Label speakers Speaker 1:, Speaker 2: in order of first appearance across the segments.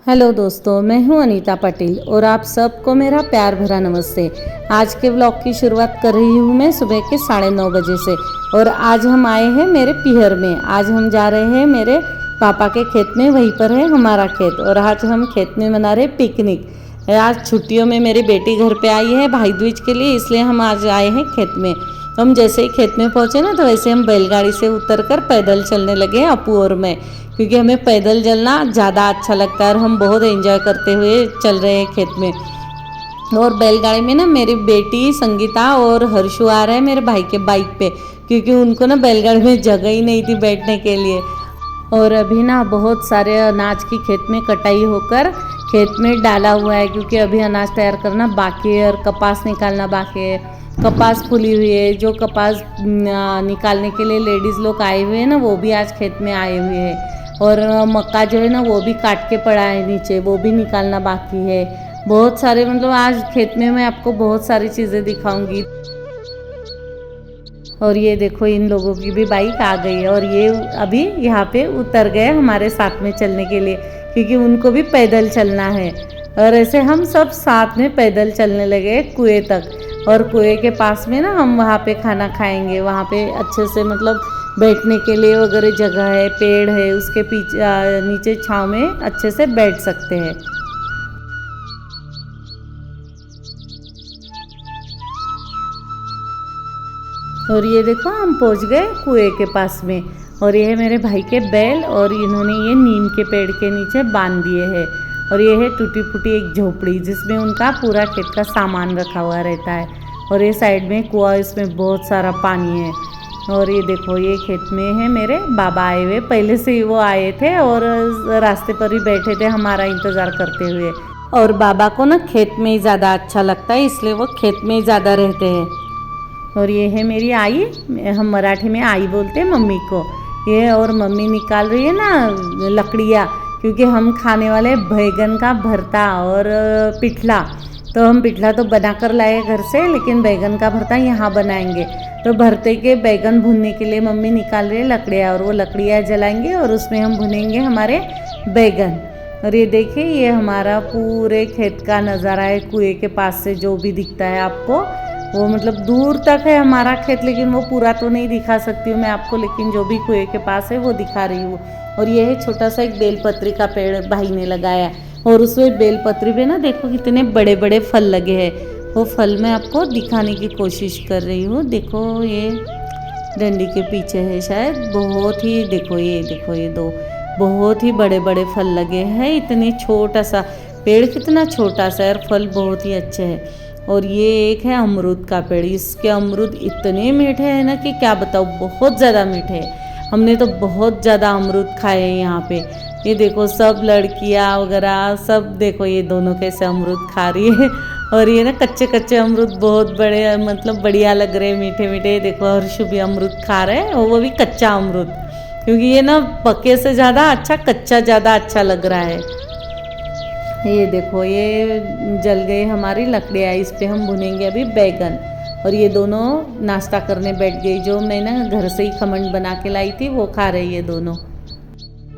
Speaker 1: Hello दोस्तों, मैं हूं अनीता पटेल और आप सबको मेरा प्यार भरा नमस्ते। आज के व्लॉग की शुरुआत कर रही हूं मैं सुबह के 9:30 बजे से। और आज हम आए हैं मेरे पीहर में। आज हम जा रहे हैं मेरे पापा के खेत में, वहीं पर है हमारा खेत। और आज हम खेत में मना रहे पिकनिक। आज छुट्टियों में मेरी बेटी घर पे आई है भाई दूज के लिए, इसलिए हम आज आए हैं खेत में। हम जैसे ही खेत में पहुँचे ना, तो वैसे हम बैलगाड़ी से उतरकर पैदल चलने लगे अपू और मैं, क्योंकि हमें पैदल चलना ज़्यादा अच्छा लगता है और हम बहुत एंजॉय करते हुए चल रहे हैं खेत में। और बैलगाड़ी में ना मेरी बेटी संगीता और हर्षु आ रहे हैं मेरे भाई के बाइक पे, क्योंकि उनको ना बैलगाड़ी में जगह ही नहीं थी बैठने के लिए। और अभी ना बहुत सारे अनाज की खेत में कटाई होकर खेत में डाला हुआ है, क्योंकि अभी अनाज तैयार करना बाकी है और कपास निकालना बाकी है। कपास फूली हुई है, जो कपास निकालने के लिए लेडीज़ लोग आए हुए हैं ना, वो भी आज खेत में आए हुए हैं। और मक्का जो है ना, वो भी काट के पड़ा है नीचे, वो भी निकालना बाकी है। बहुत सारे मतलब आज खेत में मैं आपको बहुत सारी चीज़ें दिखाऊंगी। और ये देखो, इन लोगों की भी बाइक आ गई है और ये अभी यहाँ पे उतर गए हमारे साथ में चलने के लिए, क्योंकि उनको भी पैदल चलना है। और ऐसे हम सब साथ में पैदल चलने लगे कुएं तक। और कुएं के पास में ना हम वहाँ पे खाना खाएंगे। वहाँ पे अच्छे से मतलब बैठने के लिए वगैरह जगह है, पेड़ है, उसके पीछे नीचे छांव में अच्छे से बैठ सकते हैं। और ये देखो, हम पहुंच गए कुएं के पास में। और ये है मेरे भाई के बैल, और इन्होंने ये नीम के पेड़ के नीचे बांध दिए हैं। और ये है टूटी फूटी एक झोपड़ी, जिसमें उनका पूरा खेत का सामान रखा हुआ रहता है। और ये साइड में कुआं, इसमें बहुत सारा पानी है। और ये देखो, ये खेत में है मेरे बाबा आए हुए, पहले से ही वो आए थे और रास्ते पर ही बैठे थे हमारा इंतज़ार करते हुए। और बाबा को ना खेत में ही ज़्यादा अच्छा लगता है, इसलिए वो खेत में ही ज़्यादा रहते हैं। और ये है मेरी आई, हम मराठी में आई बोलते हैं मम्मी को। ये और मम्मी निकाल रही है ना लकड़ियाँ, क्योंकि हम खाने वाले बैगन का भरता और पिठला। तो हम पिठला तो बना कर लाए घर से, लेकिन बैगन का भरता यहाँ बनाएंगे। तो भरते के बैगन भूनने के लिए मम्मी निकाल रही है लकड़ियाँ, और वो लकड़ियाँ जलाएंगे और उसमें हम भुनेंगे हमारे बैगन। और ये देखिए, ये हमारा पूरे खेत का नज़ारा है। कुएं के पास से जो भी दिखता है आपको, वो मतलब दूर तक है हमारा खेत, लेकिन वो पूरा तो नहीं दिखा सकती हूँ मैं आपको, लेकिन जो भी कुएं के पास है वो दिखा रही हूँ। और ये है छोटा सा एक बेलपत्री का पेड़ भाई ने लगाया, और उसमें बेलपत्री पे ना देखो कितने बड़े बड़े फल लगे हैं। वो फल मैं आपको दिखाने की कोशिश कर रही हूँ। देखो, ये डंडी के पीछे है शायद। बहुत ही देखो, ये देखो, ये दो बहुत ही बड़े बड़े फल लगे हैं। इतने छोटा सा पेड़, कितना छोटा सा, और फल बहुत ही अच्छे हैं। और ये एक है अमरूद का पेड़, इसके अमरूद इतने मीठे हैं ना कि क्या बताऊँ, बहुत ज़्यादा मीठे हैं। हमने तो बहुत ज़्यादा अमरूद खाए हैं यहाँ पे। ये देखो, सब लड़कियाँ वगैरह सब देखो, ये दोनों कैसे अमरूद खा रही है। और ये ना कच्चे कच्चे अमरूद बहुत बड़े मतलब बढ़िया लग रहे हैं, मीठे मीठे। देखो, हर्षु भी अमरूद खा रहे हैं, और वो भी कच्चा अमरूद, क्योंकि ये ना पके से ज़्यादा अच्छा कच्चा ज़्यादा अच्छा लग रहा है। ये देखो, ये जल गई हमारी लकड़ियाँ, इस पे हम भुनेंगे अभी बैगन। और ये दोनों नाश्ता करने बैठ गई, जो मैं ना घर से ही खमन बना के लाई थी, वो खा रही है दोनों।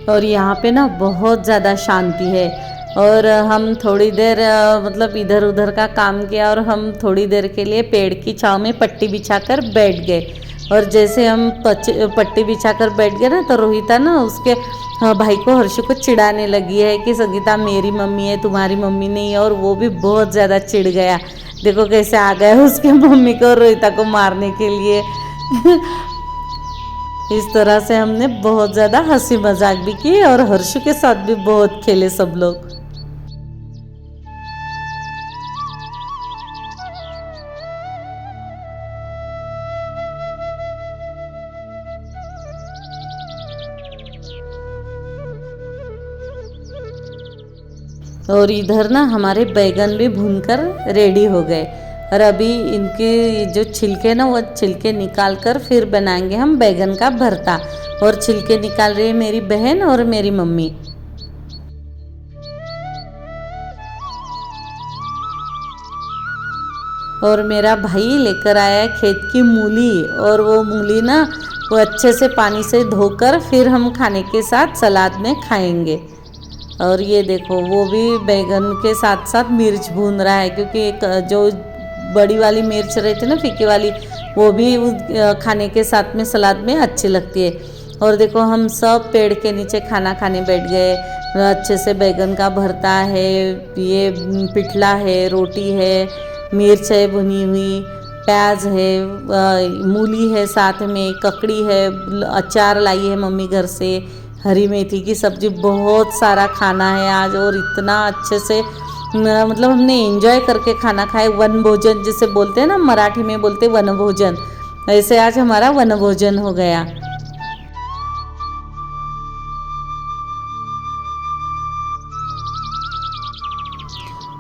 Speaker 1: और यहाँ पे ना बहुत ज़्यादा शांति है। और हम थोड़ी देर मतलब इधर उधर का काम किया, और हम थोड़ी देर के लिए पेड़ की छांव में पट्टी बिछाकर बैठ गए। और जैसे हम पट्टी बिछाकर बैठ गए ना, तो रोहिता ना उसके भाई को, हर्षु को चिढ़ाने लगी है कि संगीता मेरी मम्मी है, तुम्हारी मम्मी नहीं है। और वो भी बहुत ज़्यादा चिढ़ गया। देखो कैसे आ गया उसके मम्मी को रोहिता को मारने के लिए। इस तरह से हमने बहुत ज़्यादा हंसी मजाक भी की, और हर्षु के साथ भी बहुत खेले सब लोग। और इधर ना हमारे बैगन भी भूनकर रेडी हो गए। और अभी इनके जो छिलके ना, वो छिलके निकाल कर फिर बनाएंगे हम बैगन का भरता। और छिलके निकाल रही है मेरी बहन और मेरी मम्मी। और मेरा भाई लेकर आया है खेत की मूली, और वो मूली ना वो अच्छे से पानी से धोकर फिर हम खाने के साथ सलाद में खाएंगे। और ये देखो वो भी बैगन के साथ साथ मिर्च भून रहा है, क्योंकि एक जो बड़ी वाली मिर्च रहती है ना फीकी वाली, वो भी खाने के साथ में सलाद में अच्छी लगती है। और देखो हम सब पेड़ के नीचे खाना खाने बैठ गए। अच्छे से बैगन का भरता है, ये पिठला है, रोटी है, मिर्च है भुनी हुई, प्याज है, मूली है, साथ में ककड़ी है, अचार लाई है मम्मी घर से, हरी मेथी की सब्जी, बहुत सारा खाना है आज। और इतना अच्छे से मतलब हमने एंजॉय करके खाना खाए। वन भोजन जिसे बोलते हैं ना, मराठी में बोलते हैं वन भोजन, ऐसे आज हमारा वन भोजन हो गया।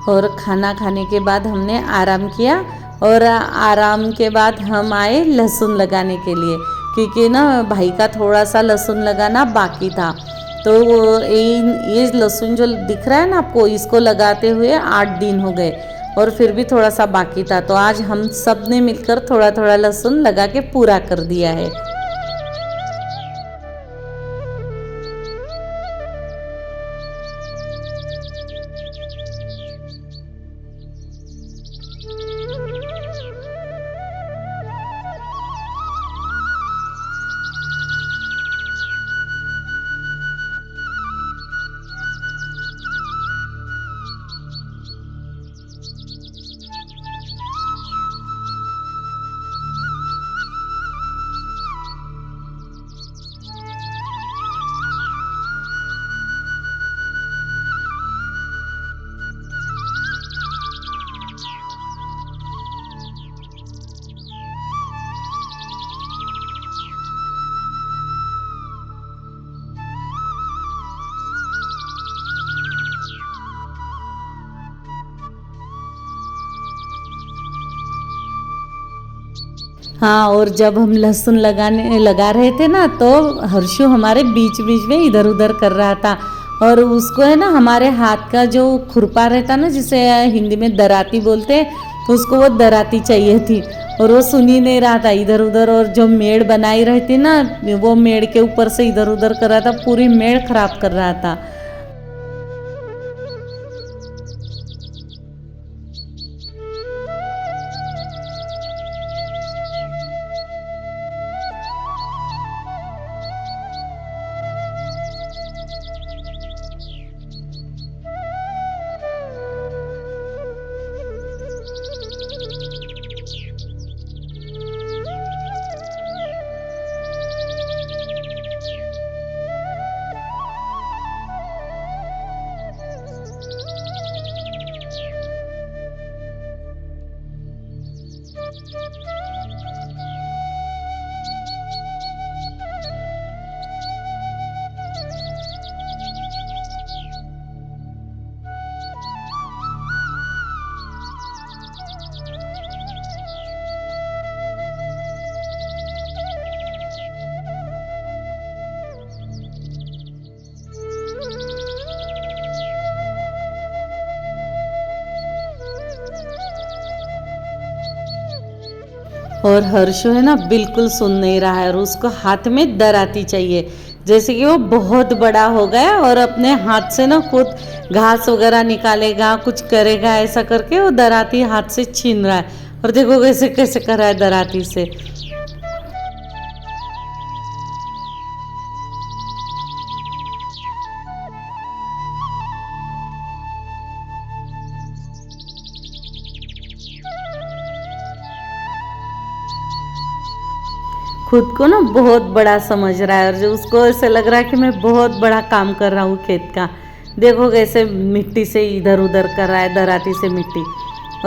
Speaker 1: और खाना खाने के बाद हमने आराम किया, और आराम के बाद हम आए लहसुन लगाने के लिए, क्योंकि ना भाई का थोड़ा सा लहसुन लगाना बाकी था। तो ये लहसुन जो दिख रहा है ना आपको, इसको लगाते हुए 8 दिन हो गए, और फिर भी थोड़ा सा बाकी था। तो आज हम सब ने मिलकर थोड़ा थोड़ा लहसुन लगा के पूरा कर दिया है। हाँ, और जब हम लहसुन लगा रहे थे ना, तो हर्षु हमारे बीच बीच में इधर उधर कर रहा था, और उसको है ना हमारे हाथ का जो खुरपा रहता ना, जिसे हिंदी में दराती बोलते हैं, तो उसको वो दराती चाहिए थी, और वो सुन ही नहीं रहा था इधर उधर। और जो मेड़ बनाई रहती ना, वो मेड़ के ऊपर से इधर उधर कर रहा था, पूरी मेड़ खराब कर रहा था। और हर्षु है ना बिल्कुल सुन नहीं रहा है, और उसको हाथ में दराती चाहिए, जैसे कि वो बहुत बड़ा हो गया और अपने हाथ से ना खुद घास वगैरह निकालेगा, कुछ करेगा, ऐसा करके वो दराती हाथ से छीन रहा है। और देखो कैसे कैसे कर रहा है दराती से। खुद को ना बहुत बड़ा समझ रहा है, और जो उसको ऐसे लग रहा है कि मैं बहुत बड़ा काम कर रहा हूँ खेत का। देखो कैसे मिट्टी से इधर उधर कर रहा है, दराती से मिट्टी।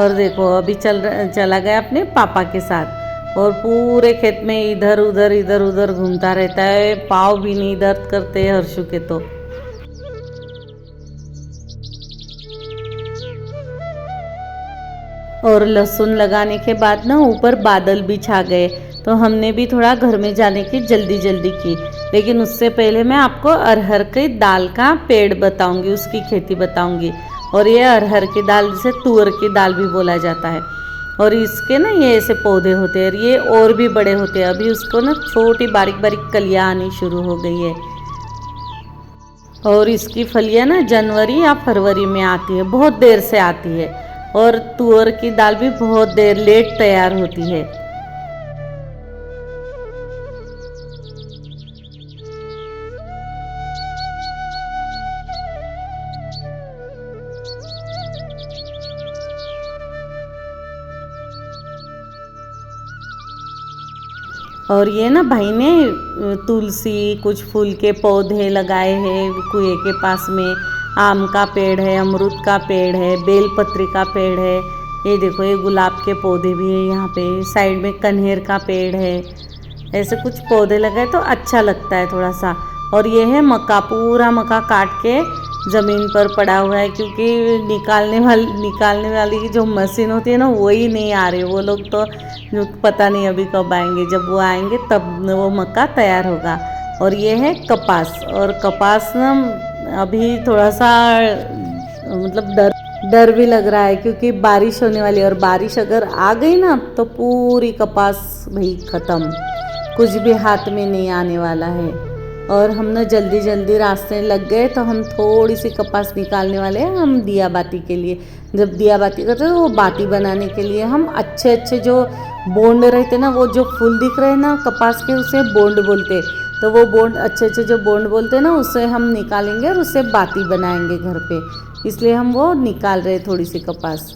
Speaker 1: और देखो अभी चला गया अपने पापा के साथ, और पूरे खेत में इधर उधर घूमता रहता है, पाँव भी नहीं दर्द करते हर्षु के तो। और लहसुन लगाने के बाद ना ऊपर बादल भी छा गए, तो हमने भी थोड़ा घर में जाने की जल्दी की। लेकिन उससे पहले मैं आपको अरहर की दाल का पेड़ बताऊंगी, उसकी खेती बताऊंगी। और ये अरहर की दाल जिसे तुअर की दाल भी बोला जाता है, और इसके ना ये ऐसे पौधे होते हैं, ये और भी बड़े होते हैं। अभी उसको ना छोटी बारीक बारीक कलियाँ आनी शुरू हो गई है। और इसकी फलियां ना जनवरी या फरवरी में आती है, बहुत देर से आती है। और तुअर की दाल भी बहुत देर लेट तैयार होती है। और ये ना भाई ने तुलसी, कुछ फूल के पौधे लगाए हैं कुएं के पास में। आम का पेड़ है, अमरूद का पेड़ है, बेलपत्री का पेड़ है। ये देखो, ये गुलाब के पौधे भी है यहाँ पे। साइड में कन्हेर का पेड़ है। ऐसे कुछ पौधे लगाए तो अच्छा लगता है थोड़ा सा। और ये है मक्का, पूरा मक्का काट के ज़मीन पर पड़ा हुआ है, क्योंकि निकालने वाली की जो मशीन होती है ना, वही नहीं आ रही। वो लोग तो पता नहीं अभी कब आएंगे। जब वो आएंगे तब वो मक्का तैयार होगा। और ये है कपास। और कपास ना अभी थोड़ा सा मतलब डर भी लग रहा है, क्योंकि बारिश होने वाली है। और बारिश अगर आ गई ना तो पूरी कपास भाई ख़त्म, कुछ भी हाथ में नहीं आने वाला है। और हम ना जल्दी जल्दी रास्ते लग गए, तो हम थोड़ी सी कपास निकालने वाले हैं हम दिया बाती के लिए। जब दिया बाती करते हैं तो वो बाती बनाने के लिए हम अच्छे अच्छे जो बोंड रहते ना, वो जो फूल दिख रहे हैं ना कपास के, उसे बोंड बोलते। तो वो बोंड, अच्छे अच्छे जो बोंड बोलते हैं ना, उसे हम निकालेंगे और उससे बाती बनाएंगे घर पे। इसलिए हम वो निकाल रहे थोड़ी सी कपास।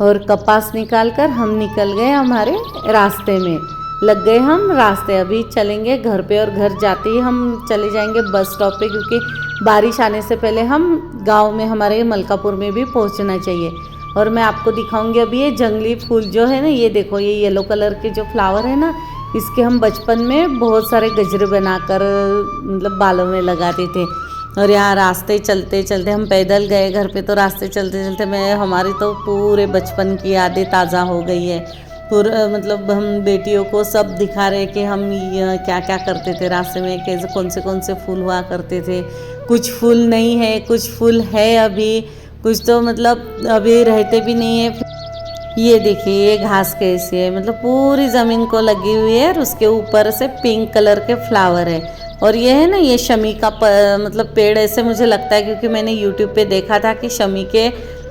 Speaker 1: और कपास निकाल कर हम निकल गए हमारे रास्ते में। लग गए हम रास्ते, अभी चलेंगे घर पे। और घर जाते ही हम चले जाएंगे बस स्टॉप पे, क्योंकि बारिश आने से पहले हम गांव में, हमारे मलकापुर में भी पहुंचना चाहिए। और मैं आपको दिखाऊंगी अभी ये जंगली फूल जो है ना, ये देखो, ये येलो कलर के जो फ्लावर है ना, इसके हम बचपन में बहुत सारे गजरे बनाकर मतलब बालों में लगाते थे। और यहाँ रास्ते चलते चलते, हम पैदल गए घर पे, तो रास्ते चलते चलते हमारी तो पूरे बचपन की यादें ताज़ा हो गई है। पूरा मतलब हम बेटियों को सब दिखा रहे कि हम क्या क्या करते थे रास्ते में, कैसे कौन से फूल हुआ करते थे। कुछ फूल नहीं है, कुछ फूल है अभी, कुछ तो मतलब अभी रहते भी नहीं है। ये देखिए, ये घास कैसी है, मतलब पूरी ज़मीन को लगी हुई है। और उसके ऊपर से पिंक कलर के फ्लावर है। और ये है ना, ये शमी का मतलब पेड़, ऐसे मुझे लगता है, क्योंकि मैंने यूट्यूब पे देखा था कि शमी के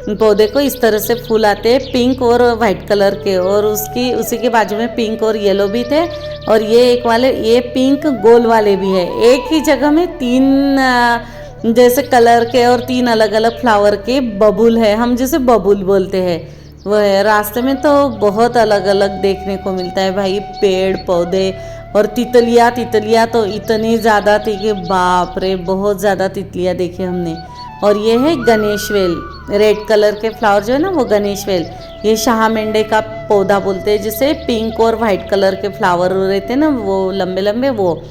Speaker 1: पौधे को इस तरह से फूल आते हैं, पिंक और वाइट कलर के। और उसी के बाजू में पिंक और येलो भी थे। और ये एक वाले, ये पिंक गोल वाले भी है। एक ही जगह में तीन जैसे कलर के और तीन अलग अलग फ्लावर के बबूल है, हम जैसे बबूल बोलते हैं वो है। रास्ते में तो बहुत अलग अलग देखने को मिलता है भाई, पेड़ पौधे। और तितलियाँ तो इतनी ज़्यादा थी कि बाप रे, बहुत ज़्यादा तितलियाँ देखी हमने। और ये है गणेश वेल, रेड कलर के फ्लावर जो है ना, वो गणेश वेल। ये शाह मेंढे का पौधा बोलते हैं, जिसे पिंक और वाइट कलर के फ्लावर रहते हैं ना, वो लंबे लंबे, वो।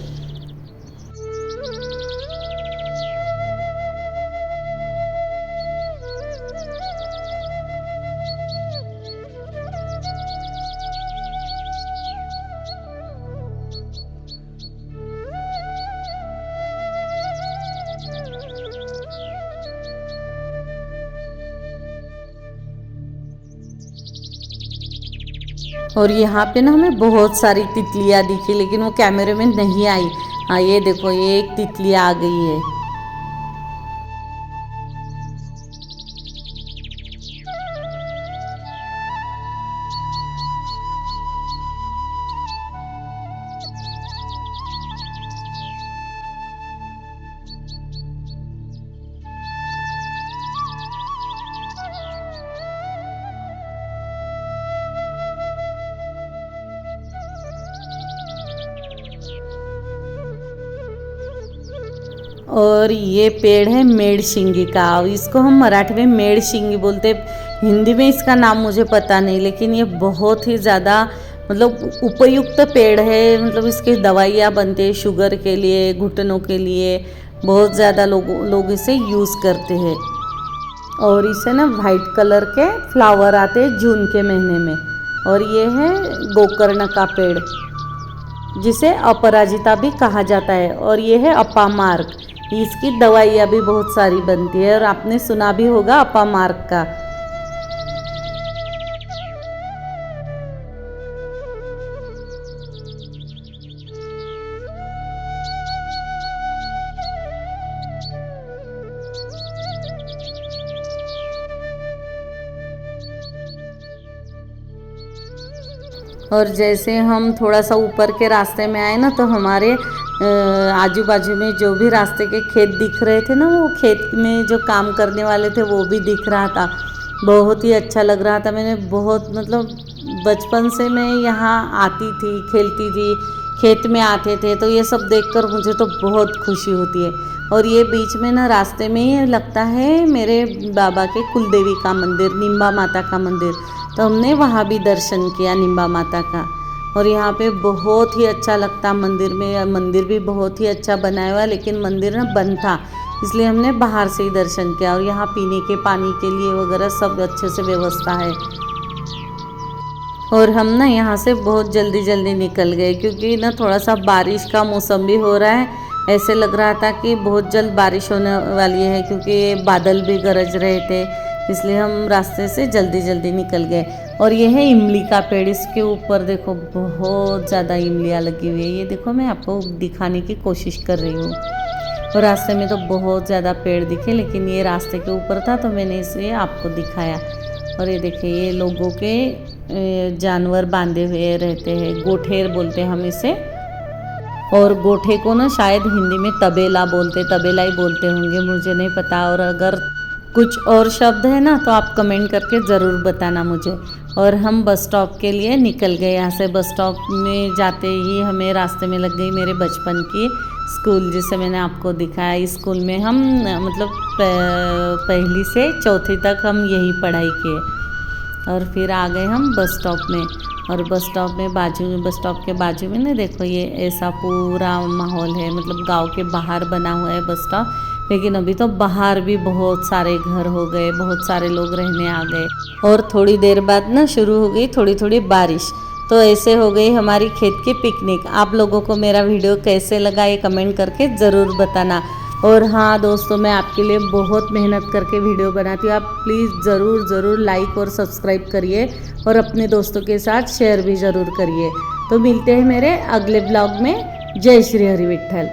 Speaker 1: और यहाँ पे ना हमें बहुत सारी तितलियाँ दिखी, लेकिन वो कैमरे में नहीं आई। हाँ, ये देखो, ये एक तितली आ गई है। और ये पेड़ है मेड़शिंगी का, इसको हम मराठी में मेड़शिंगी बोलते, हिंदी में इसका नाम मुझे पता नहीं। लेकिन ये बहुत ही ज़्यादा मतलब उपयुक्त पेड़ है, मतलब इसकी दवाइयाँ बनती है शुगर के लिए, घुटनों के लिए। बहुत ज़्यादा लोग इसे यूज़ करते हैं। और इसे ना वाइट कलर के फ्लावर आते हैं जून के महीने में। और ये है गोकर्ण का पेड़, जिसे अपराजिता भी कहा जाता है। और ये है अपामार्क, इसकी दवाइयाँ भी बहुत सारी बनती है और आपने सुना भी होगा अपामार्क का। और जैसे हम थोड़ा सा ऊपर के रास्ते में आए ना, तो हमारे आजू बाजू में जो भी रास्ते के खेत दिख रहे थे ना, वो खेत में जो काम करने वाले थे वो भी दिख रहा था। बहुत ही अच्छा लग रहा था। मैंने बहुत मतलब बचपन से मैं यहाँ आती थी, खेलती थी, खेत में आते थे, तो ये सब देखकर मुझे तो बहुत खुशी होती है। और ये बीच में ना रास्ते में ही लगता है मेरे बाबा के कुलदेवी का मंदिर, निम्बा माता का मंदिर, तो हमने वहाँ भी दर्शन किया निम्बा माता का। और यहाँ पे बहुत ही अच्छा लगता मंदिर में। मंदिर भी बहुत ही अच्छा बनाया हुआ, लेकिन मंदिर ना बंद था, इसलिए हमने बाहर से ही दर्शन किया। और यहाँ पीने के पानी के लिए वगैरह सब अच्छे से व्यवस्था है। और हम ना यहाँ से बहुत जल्दी जल्दी निकल गए, क्योंकि ना थोड़ा सा बारिश का मौसम भी हो रहा है। ऐसे लग रहा था कि बहुत जल्द बारिश होने वाली है, क्योंकि बादल भी गरज रहे थे, इसलिए हम रास्ते से जल्दी जल्दी निकल गए। और ये है इमली का पेड़। इसके ऊपर देखो बहुत ज़्यादा इमलियाँ लगी हुई है। ये देखो, मैं आपको दिखाने की कोशिश कर रही हूँ। और रास्ते में तो बहुत ज़्यादा पेड़ दिखे, लेकिन ये रास्ते के ऊपर था तो मैंने इसे आपको दिखाया। और ये देखिए, ये लोगों के जानवर बांधे हुए रहते हैं, गोठेर बोलते हैं हम इसे। और गोठे को ना शायद हिंदी में तबेला बोलते, तबेला ही बोलते होंगे, मुझे नहीं पता। और अगर कुछ और शब्द है ना तो आप कमेंट करके ज़रूर बताना मुझे। और हम बस स्टॉप के लिए निकल गए। यहाँ से बस स्टॉप में जाते ही हमें रास्ते में लग गई मेरे बचपन की स्कूल, जिसे मैंने आपको दिखाया। इस स्कूल में हम मतलब पहली से चौथी तक हम यही पढ़ाई किए। और फिर आ गए हम बस स्टॉप में। और बस स्टॉप के बाजू में ना देखो, ये ऐसा पूरा माहौल है, मतलब गांव के बाहर बना हुआ है बस स्टॉप। लेकिन अभी तो बाहर भी बहुत सारे घर हो गए, बहुत सारे लोग रहने आ गए। और थोड़ी देर बाद ना शुरू हो गई थोड़ी थोड़ी बारिश। तो ऐसे हो गई हमारी खेत की पिकनिक। आप लोगों को मेरा वीडियो कैसे लगा ये कमेंट करके ज़रूर बताना। और हाँ दोस्तों, मैं आपके लिए बहुत मेहनत करके वीडियो बनाती हूँ। आप प्लीज़ ज़रूर लाइक और सब्सक्राइब करिए, और अपने दोस्तों के साथ शेयर भी ज़रूर करिए। तो मिलते हैं मेरे अगले ब्लॉग में। जय श्री हरि विठ्ठल।